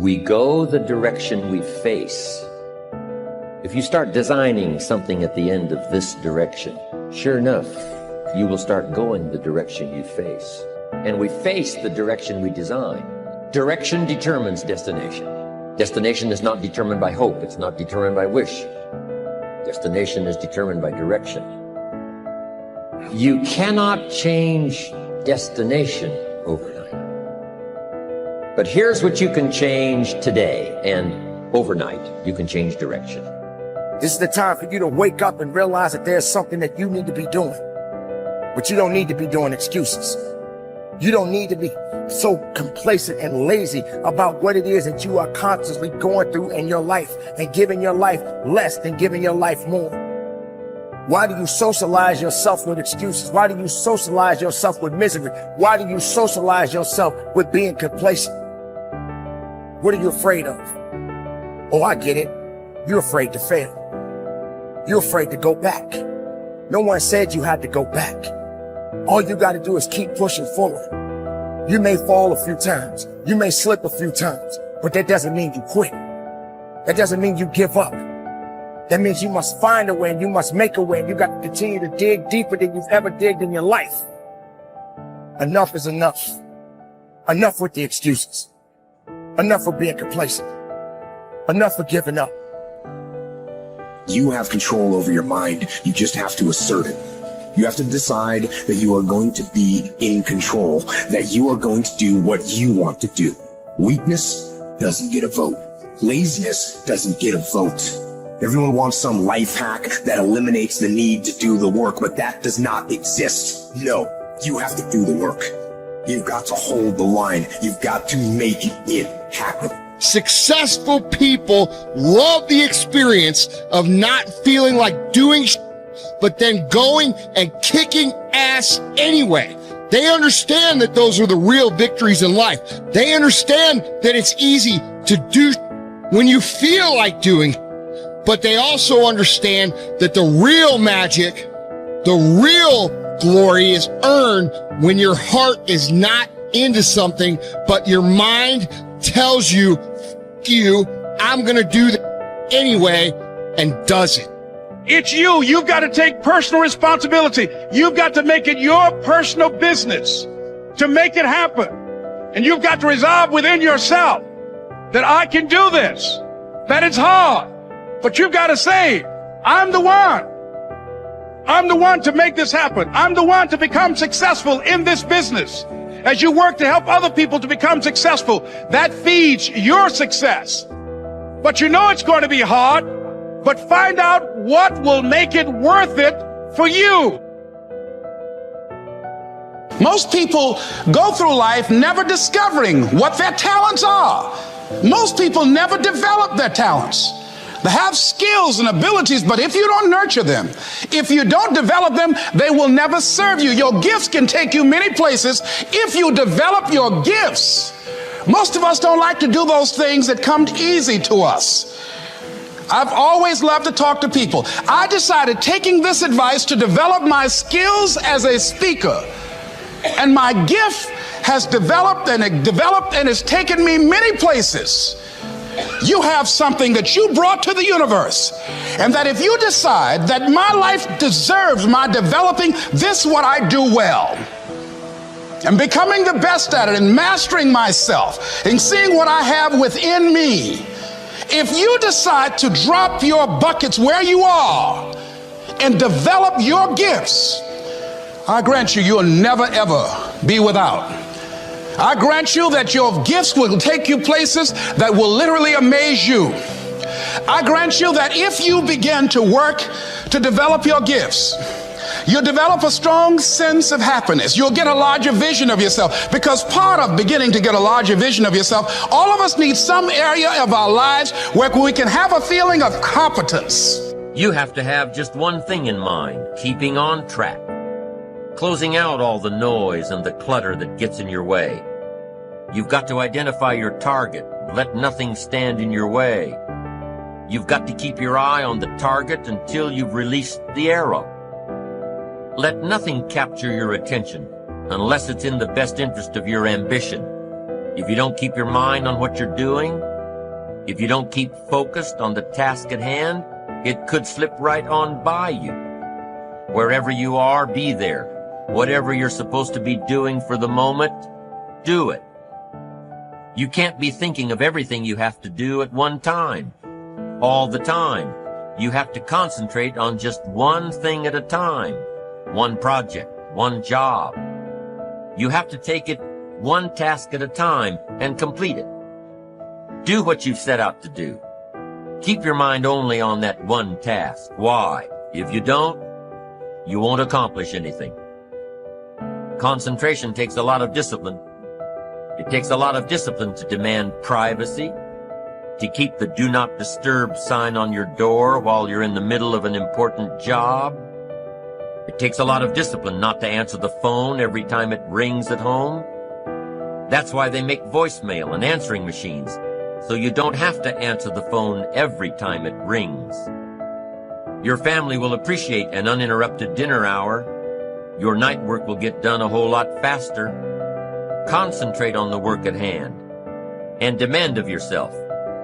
We go the direction we face. If you start designing something at the end of this direction, sure enough, you will start going the direction you face. And we face the direction we design. Direction determines destination. Destination is not determined by hope. It's not determined by wish. Destination is determined by direction. You cannot change destination overnight. But here's what you can change today, and overnight, you can change direction. This is the time for you to wake up and realize that there's something that you need to be doing. But you don't need to be doing excuses. You don't need to be so complacent and lazy about what it is that you are constantly going through in your life and giving your life less than giving your life more. Why do you socialize yourself with excuses? Why do you socialize yourself with misery? Why do you socialize yourself with being complacent? What are you afraid of? Oh, I get it. You're afraid to fail. You're afraid to go back. No one said you had to go back. All you got to do is keep pushing forward. You may fall a few times. You may slip a few times, but that doesn't mean you quit. That doesn't mean you give up. That means you must find a way and you must make a way. And you got to continue to dig deeper than you've ever digged in your life. Enough is enough. Enough with the excuses. Enough for being complacent. Enough for giving up. You have control over your mind. You just have to assert it. You have to decide that you are going to be in control, that you are going to do what you want to do. Weakness doesn't get a vote. Laziness doesn't get a vote. Everyone wants some life hack that eliminates the need to do the work, but that does not exist. No, you have to do the work. You've got to hold the line. You've got to make it happen. Successful people love the experience of not feeling like doing but then going and kicking ass anyway. They understand that those are the real victories in life. They understand that it's easy to do when you feel like doing, but they also understand that the real magic, the real glory is earned when your heart is not into something, but your mind tells you, I'm gonna do that anyway, and does it. It's you. You've got to take personal responsibility. You've got to make it your personal business to make it happen. And you've got to resolve within yourself that I can do this, that it's hard, but you've got to say, I'm the one. I'm the one to make this happen. I'm the one to become successful in this business. As you work to help other people to become successful, that feeds your success. But you know it's going to be hard, but find out what will make it worth it for you. Most people go through life never discovering what their talents are. Most people never develop their talents. They have skills and abilities, but if you don't nurture them, if you don't develop them, they will never serve you. Your gifts can take you many places if you develop your gifts. Most of us don't like to do those things that come easy to us. I've always loved to talk to people. I decided, taking this advice, to develop my skills as a speaker. And my gift has developed and it's taken me many places. You have something that you brought to the universe, and that if you decide that my life deserves my developing this, what I do well, and becoming the best at it, and mastering myself, and seeing what I have within me, if you decide to drop your buckets where you are and develop your gifts, I grant you, you'll never ever be without. I grant you that your gifts will take you places that will literally amaze you. I grant you that if you begin to work to develop your gifts, you'll develop a strong sense of happiness. You'll get a larger vision of yourself, because part of beginning to get a larger vision of yourself, all of us need some area of our lives where we can have a feeling of competence. You have to have just one thing in mind: keeping on track. Closing out all the noise and the clutter that gets in your way. You've got to identify your target. Let nothing stand in your way. You've got to keep your eye on the target until you've released the arrow. Let nothing capture your attention unless it's in the best interest of your ambition. If you don't keep your mind on what you're doing, If you don't keep focused on the task at hand, it could slip right on by you. Wherever you are, be there. Whatever you're supposed to be doing for the moment, do it. You can't be thinking of everything you have to do at one time, all the time. You have to concentrate on just one thing at a time, one project, one job. You have to take it one task at a time and complete it. Do what you've set out to do. Keep your mind only on that one task. Why? If you don't, you won't accomplish anything. Concentration takes a lot of discipline. It takes a lot of discipline to demand privacy, to keep the do not disturb sign on your door while you're in the middle of an important job. It takes a lot of discipline not to answer the phone every time it rings at home. That's why they make voicemail and answering machines, so you don't have to answer the phone every time it rings. Your family will appreciate an uninterrupted dinner hour. Your night work will get done a whole lot faster. Concentrate on the work at hand and demand of yourself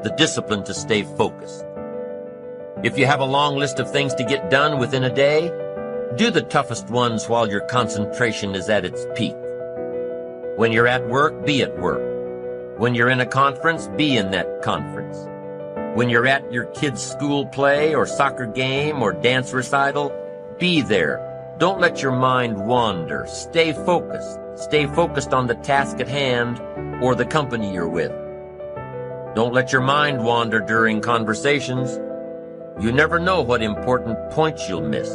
the discipline to stay focused. If you have a long list of things to get done within a day, do the toughest ones while your concentration is at its peak. When you're at work, be at work. When you're in a conference, be in that conference. When you're at your kid's school play or soccer game or dance recital, be there. Don't let your mind wander. Stay focused. Stay focused on the task at hand or the company you're with. Don't let your mind wander during conversations. You never know what important points you'll miss.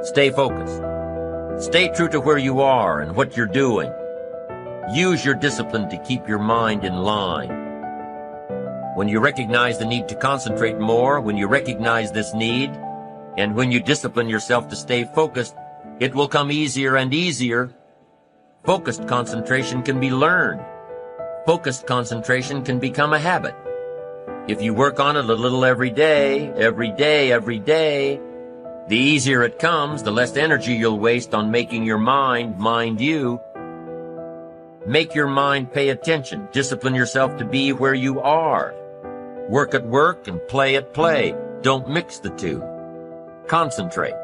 Stay focused. Stay true to where you are and what you're doing. Use your discipline to keep your mind in line. When you recognize the need to concentrate more, when you recognize this need, and when you discipline yourself to stay focused, it will come easier and easier. Focused concentration can be learned. Focused concentration can become a habit. If you work on it a little every day, the easier it comes, the less energy you'll waste on making your mind you. Make your mind pay attention. Discipline yourself to be where you are. Work at work and play at play. Don't mix the two. Concentrate.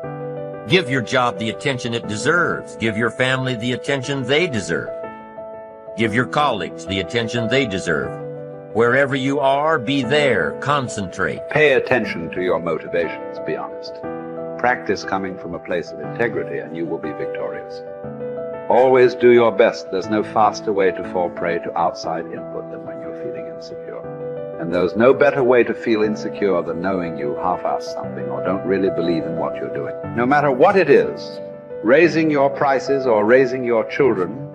Give your job the attention it deserves. Give your family the attention they deserve. Give your colleagues the attention they deserve. Wherever you are, be there. Concentrate. Pay attention to your motivations, be honest. Practice coming from a place of integrity and you will be victorious. Always do your best. There's no faster way to fall prey to outside input than when you're feeling insecure. And there's no better way to feel insecure than knowing you half-ass something or don't really believe in what you're doing. No matter what it is, raising your prices or raising your children,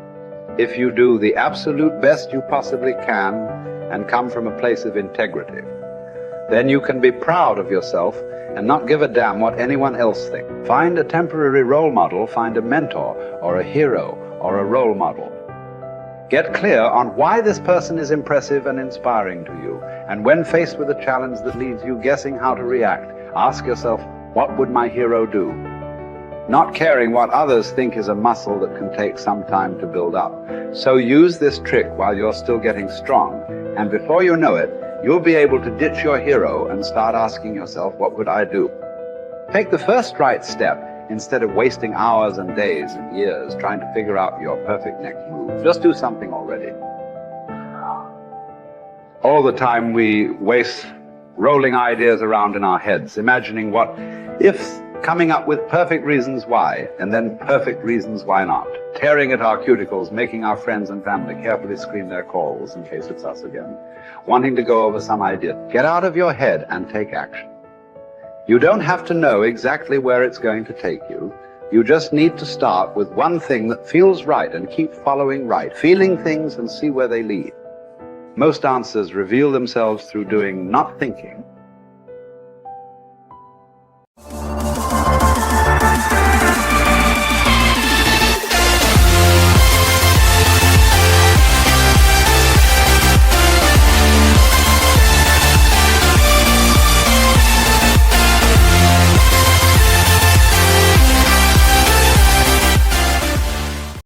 if you do the absolute best you possibly can and come from a place of integrity, then you can be proud of yourself and not give a damn what anyone else thinks. Find a temporary role model, find a mentor or a hero or a role model. Get clear on why this person is impressive and inspiring to you. And when faced with a challenge that leaves you guessing how to react, ask yourself, what would my hero do? Not caring what others think is a muscle that can take some time to build up. So use this trick while you're still getting strong, and before you know it, you'll be able to ditch your hero and start asking yourself, what would I do? Take the first right step instead of wasting hours and days and years trying to figure out your perfect next move. Just do something already. All the time we waste rolling ideas around in our heads, imagining what if, coming up with perfect reasons why, and then perfect reasons why not. Tearing at our cuticles, making our friends and family carefully screen their calls in case it's us again. Wanting to go over some idea. Get out of your head and take action. You don't have to know exactly where it's going to take you. You just need to start with one thing that feels right and keep following right, feeling things and see where they lead. Most answers reveal themselves through doing, not thinking.